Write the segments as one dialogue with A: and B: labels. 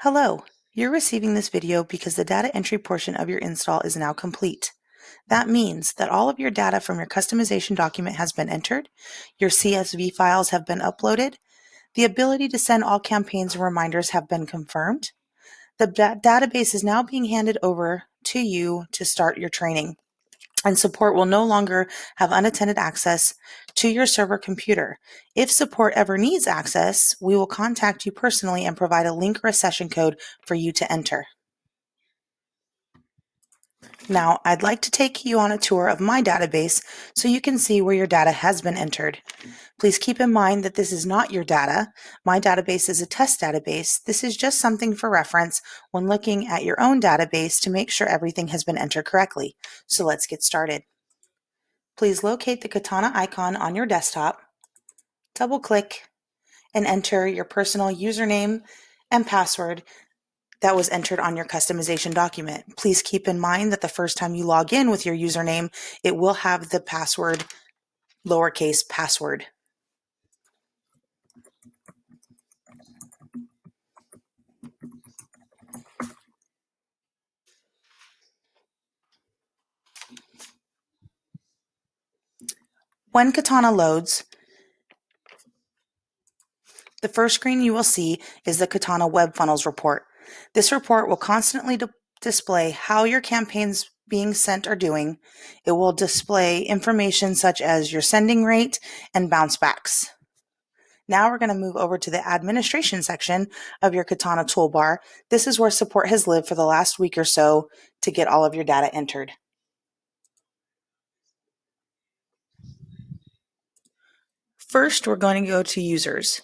A: Hello, you're receiving this video because the data entry portion of your install is now complete. That means that all of your data from your customization document has been entered, your CSV files have been uploaded, the ability to send all campaigns and reminders have been confirmed. The database is now being handed over to you to start your training, and support will no longer have unattended access to your server computer. If support ever needs access, we will contact you personally and provide a link or a session code for you to enter. Now, I'd like to take you on a tour of my database so you can see where your data has been entered. Please keep in mind that this is not your data. My database is a test database. This is just something for reference when looking at your own database to make sure everything has been entered correctly. So let's get started. Please locate the Katana icon on your desktop, double-click, and enter your personal username and password that was entered on your customization document. Please keep in mind that the first time you log in with your username, it will have the password, lowercase password. When Katana loads, the first screen you will see is the Katana Web Funnels report. This report will constantly display how your campaigns being sent are doing. It will display information such as your sending rate and bounce backs. Now we're going to move over to the administration section of your Katana toolbar. This is where support has lived for the last week or so to get all of your data entered. First, we're going to go to users.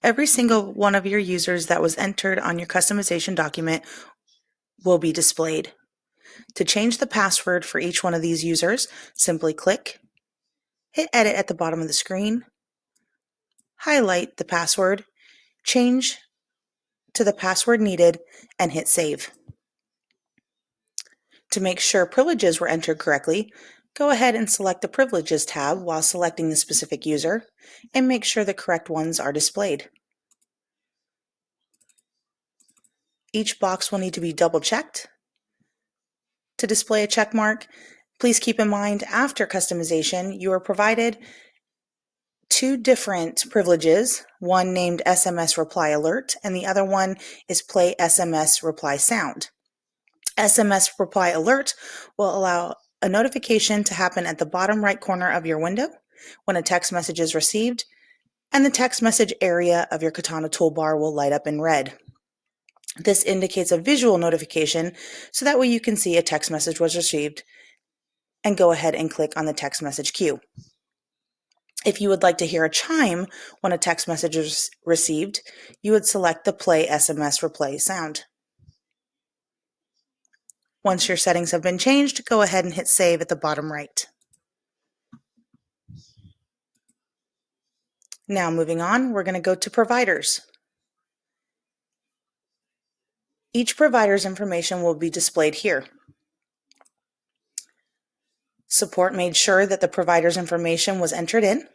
A: Every single one of your users that was entered on your customization document will be displayed. To change the password for each one of these users, simply click, hit edit at the bottom of the screen, highlight the password, change to the password needed, and hit save. To make sure privileges were entered correctly, go ahead and select the Privileges tab while selecting the specific user, and make sure the correct ones are displayed. Each box will need to be double-checked. To display a check mark, please keep in mind after customization, you are provided two different privileges, one named SMS Reply Alert, and the other one is Play SMS Reply Sound. SMS Reply Alert will allow a notification to happen at the bottom right corner of your window when a text message is received, and the text message area of your Katana toolbar will light up in red. This indicates a visual notification, so that way you can see a text message was received and go ahead and click on the text message queue. If you would like to hear a chime when a text message is received, you would select the Play SMS Reply Sound. Once your settings have been changed, go ahead and hit save at the bottom right. Now moving on, we're going to go to providers. Each provider's information will be displayed here. Support made sure that the provider's information was entered in.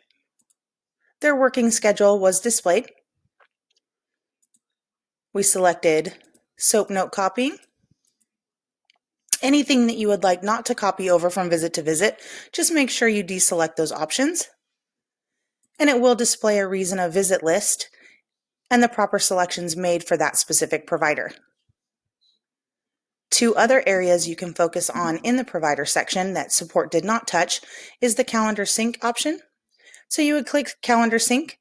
A: Their working schedule was displayed. We selected SOAP note copying. Anything that you would like not to copy over from visit to visit, just make sure you deselect those options. And it will display a reason of visit list and the proper selections made for that specific provider. Two other areas you can focus on in the provider section that support did not touch is the calendar sync option. So you would click calendar sync.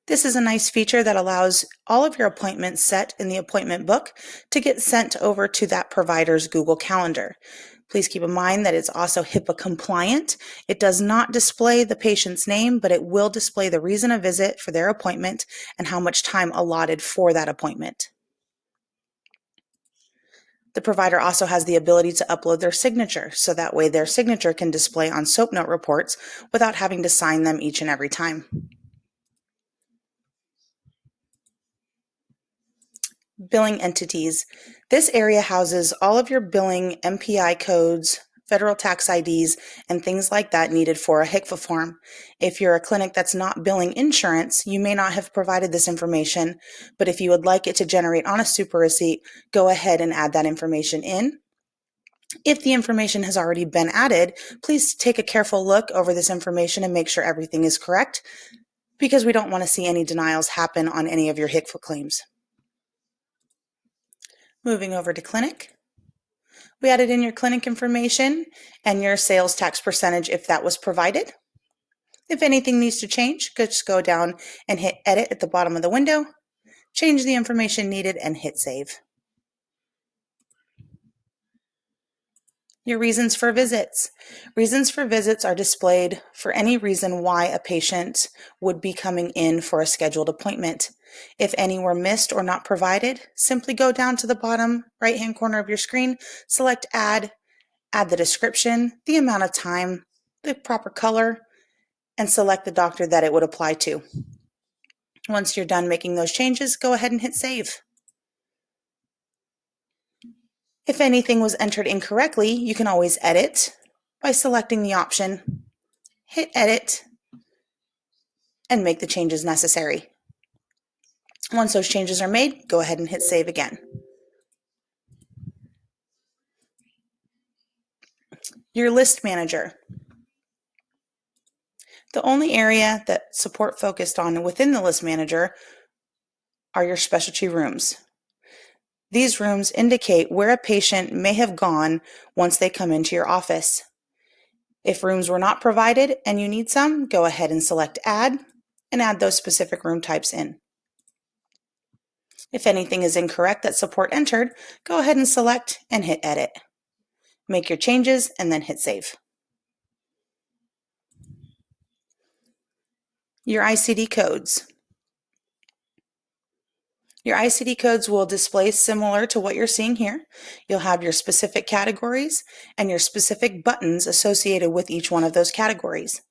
A: This is a nice feature that allows all of your appointments set in the appointment book to get sent over to that provider's Google Calendar. Please keep in mind that it's also HIPAA compliant. It does not display the patient's name, but it will display the reason of visit for their appointment and how much time allotted for that appointment. The provider also has the ability to upload their signature, so that way their signature can display on SOAP note reports without having to sign them each and every time. Billing entities. This area houses all of your billing MPI codes federal tax IDs, and things like that needed for a HCFA form. If you're a clinic that's not billing insurance, you may not have provided this information, but if you would like it to generate on a super receipt, go ahead and add that information in. If the information has already been added, please take a careful look over this information and make sure everything is correct, because we don't want to see any denials happen on any of your HCFA claims. Moving over to clinic. We added in your clinic information and your sales tax percentage if that was provided. If anything needs to change, just go down and hit edit at the bottom of the window, change the information needed, and hit save. Your reasons for visits. Reasons for visits are displayed for any reason why a patient would be coming in for a scheduled appointment. If any were missed or not provided, simply go down to the bottom right-hand corner of your screen, select add the description, the amount of time, the proper color, and select the doctor that it would apply to. Once you're done making those changes, go ahead and hit save. If anything was entered incorrectly, you can always edit by selecting the option, hit edit, and make the changes necessary. Once those changes are made, go ahead and hit save again. Your list manager. The only area that support focused on within the list manager are your specialty rooms. These rooms indicate where a patient may have gone once they come into your office. If rooms were not provided and you need some, go ahead and select add and add those specific room types in. If anything is incorrect that support entered, go ahead and select and hit edit. Make your changes and then hit save. Your ICD codes. Your ICD codes will display similar to what you're seeing here. You'll have your specific categories and your specific buttons associated with each one of those categories.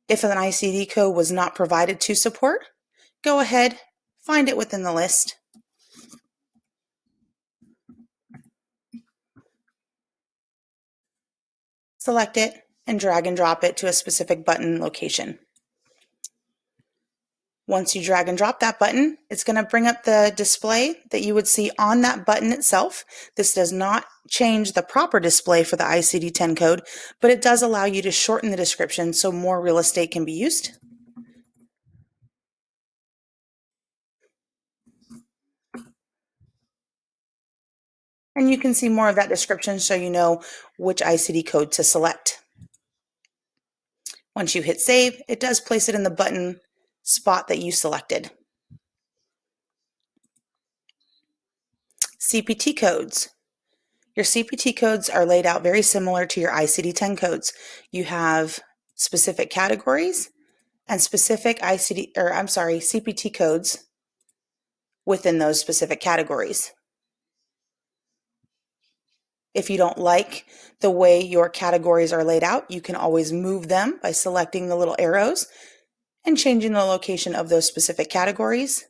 A: If an ICD code was not provided to support, go ahead, find it within the list, select it, and drag and drop it to a specific button location. Once you drag and drop that button, it's going to bring up the display that you would see on that button itself. This does not change the proper display for the ICD-10 code, but it does allow you to shorten the description so more real estate can be used. And you can see more of that description so you know which ICD code to select. Once you hit save, it does place it in the button spot that you selected. CPT codes. Your CPT codes are laid out very similar to your ICD-10 codes. You have specific categories and specific CPT codes within those specific categories. If you don't like the way your categories are laid out, you can always move them by selecting the little arrows and changing the location of those specific categories.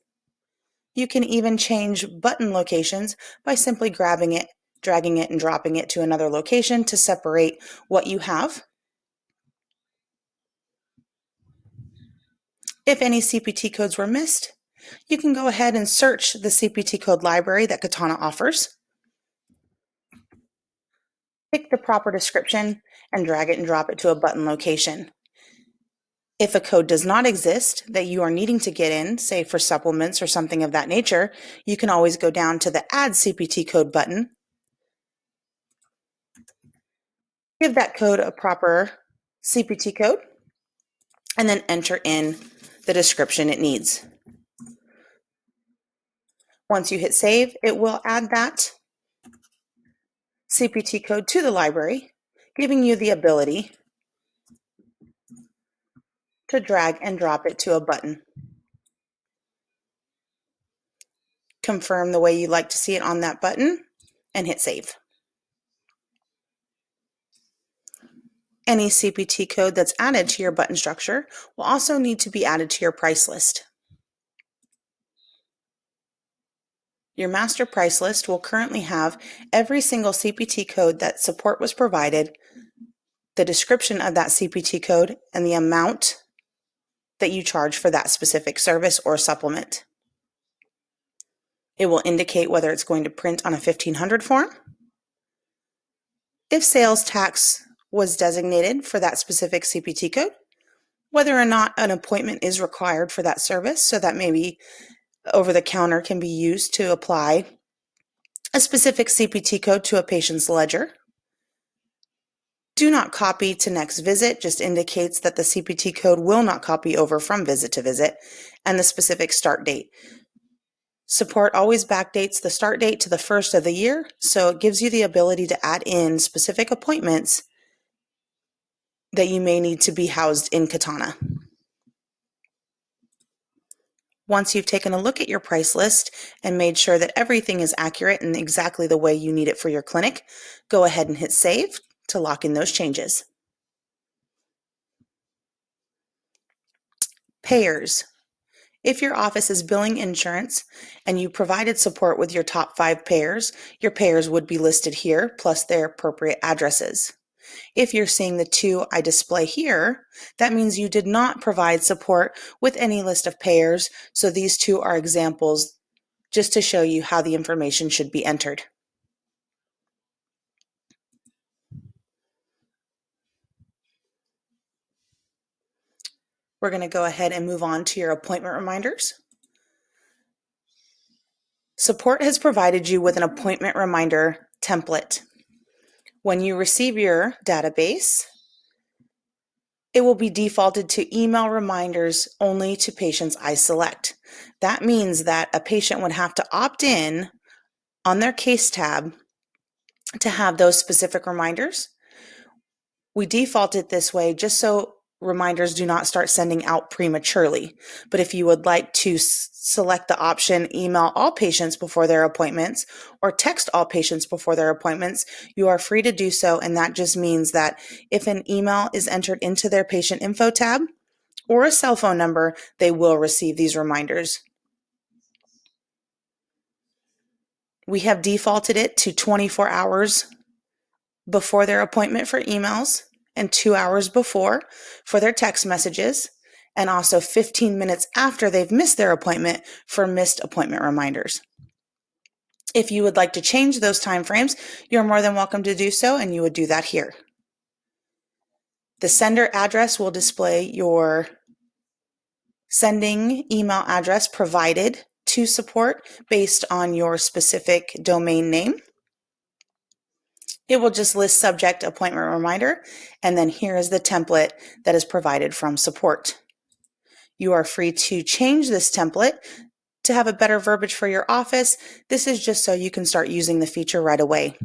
A: You can even change button locations by simply grabbing it, dragging it, and dropping it to another location to separate what you have. If any CPT codes were missed, you can go ahead and search the CPT code library that Katana offers. Pick the proper description and drag it and drop it to a button location. If a code does not exist that you are needing to get in, say for supplements or something of that nature, you can always go down to the Add CPT Code button, give that code a proper CPT code, and then enter in the description it needs. Once you hit save, it will add that CPT code to the library, giving you the ability to drag and drop it to a button. Confirm the way you like to see it on that button and hit save. Any CPT code that's added to your button structure will also need to be added to your price list. Your master price list will currently have every single CPT code that support was provided the description of that CPT code, and the amount that you charge for that specific service or supplement. It will indicate whether it's going to print on a 1500 form, if sales tax was designated for that specific CPT code, whether or not an appointment is required for that service, so that maybe over-the-counter can be used to apply a specific CPT code to a patient's ledger. Do not copy to next visit just indicates that the CPT code will not copy over from visit to visit, and the specific start date. Support always backdates the start date to the first of the year, so it gives you the ability to add in specific appointments that you may need to be housed in Katana. Once you've taken a look at your price list and made sure that everything is accurate and exactly the way you need it for your clinic, go ahead and hit save to lock in those changes. Payers. If your office is billing insurance and you provided support with your top 5 payers, your payers would be listed here, plus their appropriate addresses. If you're seeing the 2 I display here, that means you did not provide support with any list of payers, so these 2 are examples just to show you how the information should be entered. We're going to go ahead and move on to your appointment reminders. Support has provided you with an appointment reminder template. When you receive your database, it will be defaulted to email reminders only to patients I select. That means that a patient would have to opt in on their case tab to have those specific reminders. We default it this way just so reminders do not start sending out prematurely. But if you would like to select the option email all patients before their appointments or text all patients before their appointments, you are free to do so, and that just means that if an email is entered into their patient info tab or a cell phone number, they will receive these reminders. We have defaulted it to 24 hours before their appointment for emails and 2 hours before for their text messages, and also 15 minutes after they've missed their appointment for missed appointment reminders. If you would like to change those time frames, you're more than welcome to do so, and you would do that here. The sender address will display your sending email address provided to support based on your specific domain name. It will just list subject appointment reminder, and then here is the template that is provided from support. You are free to change this template to have a better verbiage for your office. This is just so you can start using the feature right away.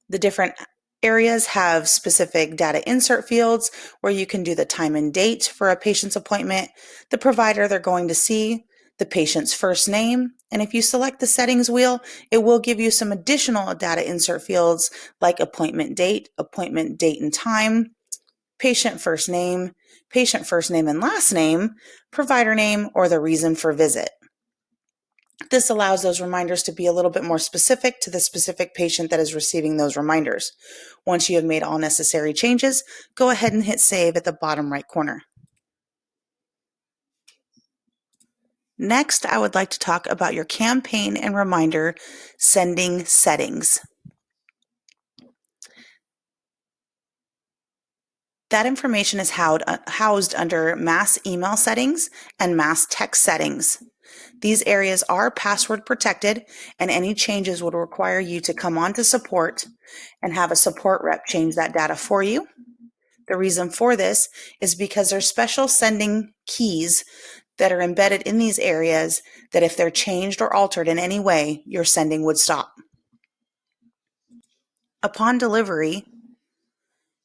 A: The different areas have specific data insert fields where you can do the time and date for a patient's appointment, the provider they're going to see, the patient's first name, and if you select the settings wheel, it will give you some additional data insert fields like appointment date and time, patient first name and last name, provider name, or the reason for visit. This allows those reminders to be a little bit more specific to the specific patient that is receiving those reminders. Once you have made all necessary changes, go ahead and hit save at the bottom right corner. Next, I would like to talk about your campaign and reminder sending settings. That information is housed under mass email settings and mass text settings. These areas are password protected, and any changes would require you to come on to support and have a support rep change that data for you. The reason for this is because there's special sending keys that are embedded in these areas that if they're changed or altered in any way, your sending would stop. Upon delivery,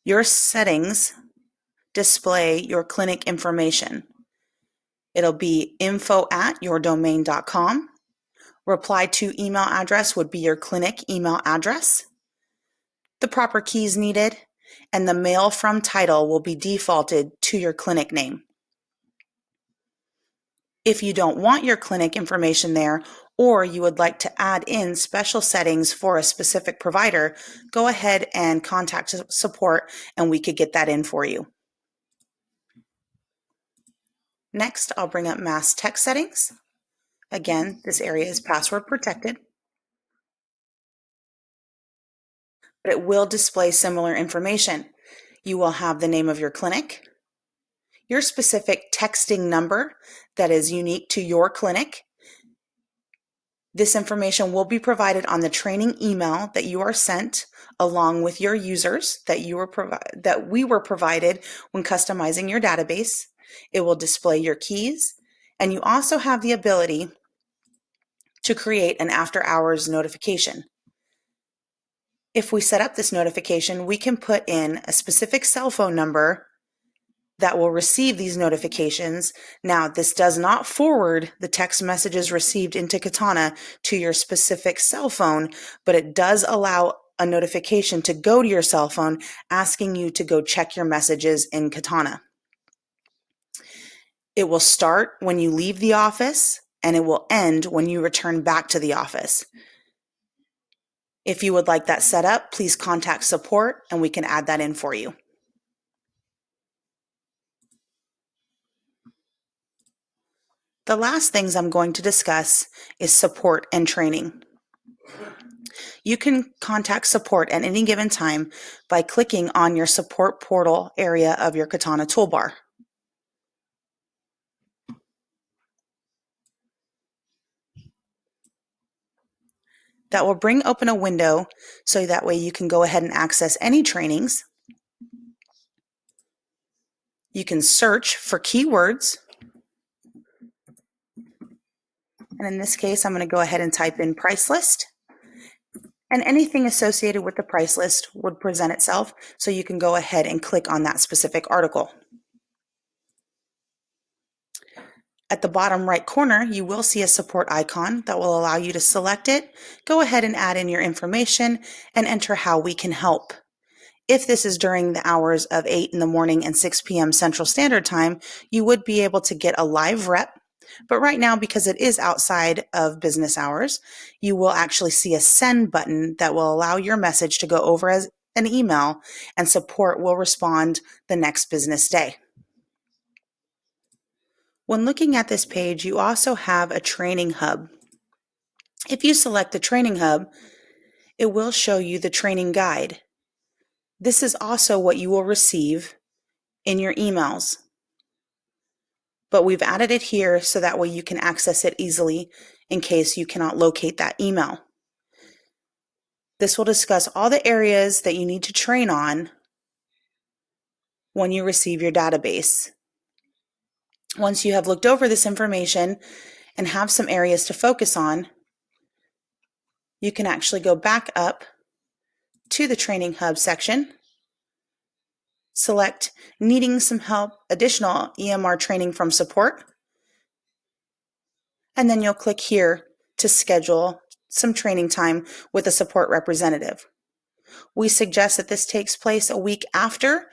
A: your settings display your clinic information. It'll be info@yourdomain.com. Reply to email address would be your clinic email address. The proper keys needed, and the mail from title will be defaulted to your clinic name. If you don't want your clinic information there, or you would like to add in special settings for a specific provider, go ahead and contact support and we could get that in for you. Next, I'll bring up mass text settings. Again, this area is password protected, but it will display similar information. You will have the name of your clinic, your specific texting number that is unique to your clinic. This information will be provided on the training email that you are sent along with your users that we were provided when customizing your database. It will display your keys, and you also have the ability to create an after hours notification. If we set up this notification, we can put in a specific cell phone number that will receive these notifications. Now, this does not forward the text messages received into Katana to your specific cell phone, but it does allow a notification to go to your cell phone asking you to go check your messages in Katana. It will start when you leave the office and it will end when you return back to the office. If you would like that set up, please contact support and we can add that in for you. The last things I'm going to discuss is support and training. You can contact support at any given time by clicking on your support portal area of your Katana toolbar. That will bring open a window so that way you can go ahead and access any trainings. You can search for keywords. And in this case, I'm going to go ahead and type in price list. And anything associated with the price list would present itself, so you can go ahead and click on that specific article. At the bottom right corner, you will see a support icon that will allow you to select it, go ahead and add in your information, and enter how we can help. If this is during the hours of 8 in the morning and 6 p.m. Central Standard Time, you would be able to get a live rep. But right now, because it is outside of business hours, you will actually see a send button that will allow your message to go over as an email, and support will respond the next business day. When looking at this page, you also have a training hub. If you select the training hub, it will show you the training guide. This is also what you will receive in your emails, but we've added it here so that way you can access it easily in case you cannot locate that email. This will discuss all the areas that you need to train on when you receive your database. Once you have looked over this information and have some areas to focus on, you can actually go back up to the Training Hub section, select needing some help, additional EMR training from support, and then you'll click here to schedule some training time with a support representative. We suggest that this takes place a week after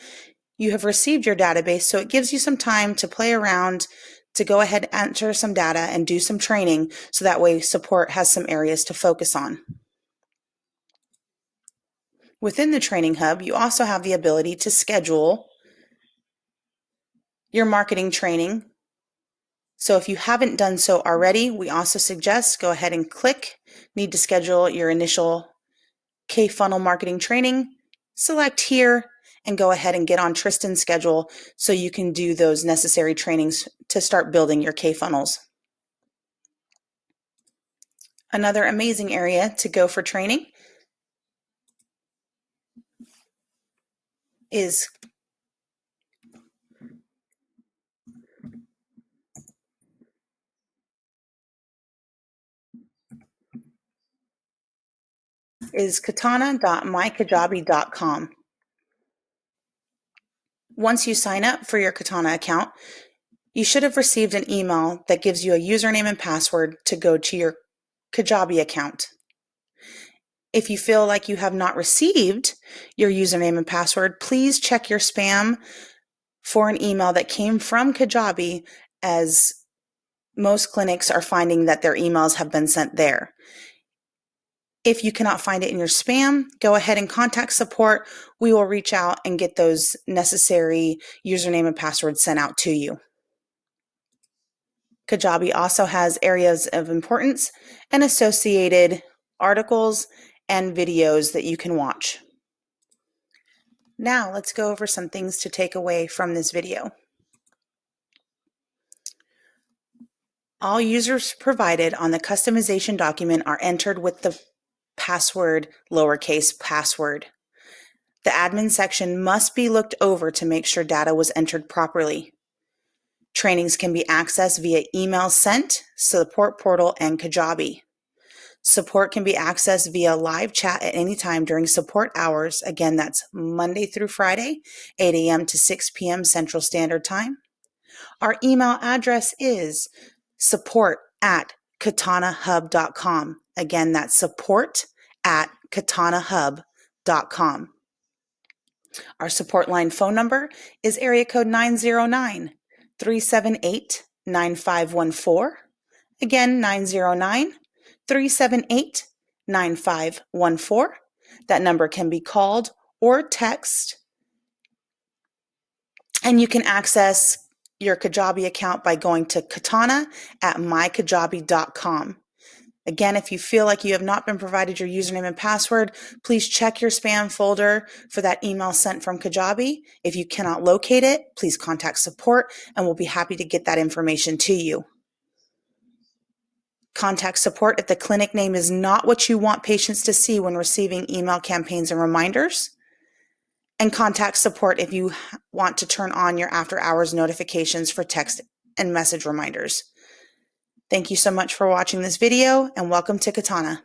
A: you have received your database, so it gives you some time to play around, to go ahead and enter some data and do some training, so that way support has some areas to focus on. Within the Training Hub, you also have the ability to schedule your marketing training. So if you haven't done so already, we also suggest go ahead and click need to schedule your initial K-funnel marketing training, select here, and go ahead and get on Tristan's schedule so you can do those necessary trainings to start building your K-funnels. Another amazing area to go for training is katana.mykajabi.com. Once you sign up for your Katana account, you should have received an email that gives you a username and password to go to your Kajabi account. If you feel like you have not received your username and password, please check your spam for an email that came from Kajabi, as Most clinics are finding that their emails have been sent there. If you cannot find it in your spam, go ahead and contact support. We will reach out and get those necessary username and passwords sent out to you. Kajabi also has areas of importance and associated articles and videos that you can watch. Now let's go over some things to take away from this video. All users provided on the customization document are entered with the password, lowercase password. The admin section must be looked over to make sure data was entered properly. Trainings can be accessed via email sent, support portal, and Kajabi. Support can be accessed via live chat at any time during support hours. Again, that's Monday through Friday, 8 a.m. to 6 p.m. Central Standard Time. Our email address is support@katanahub.com. Again, that's support@katanahub.com. Our support line phone number is area code 909-378-9514. Again, 909-378-9514. That number can be called or text. And you can access your Kajabi account by going to katana@mykajabi.com. Again, if you feel like you have not been provided your username and password, please check your spam folder for that email sent from Kajabi. If you cannot locate it, please contact support and we'll be happy to get that information to you. Contact support if the clinic name is not what you want patients to see when receiving email campaigns and reminders. And contact support if you want to turn on your after-hours notifications for text and message reminders. Thank you so much for watching this video, and welcome to Katana.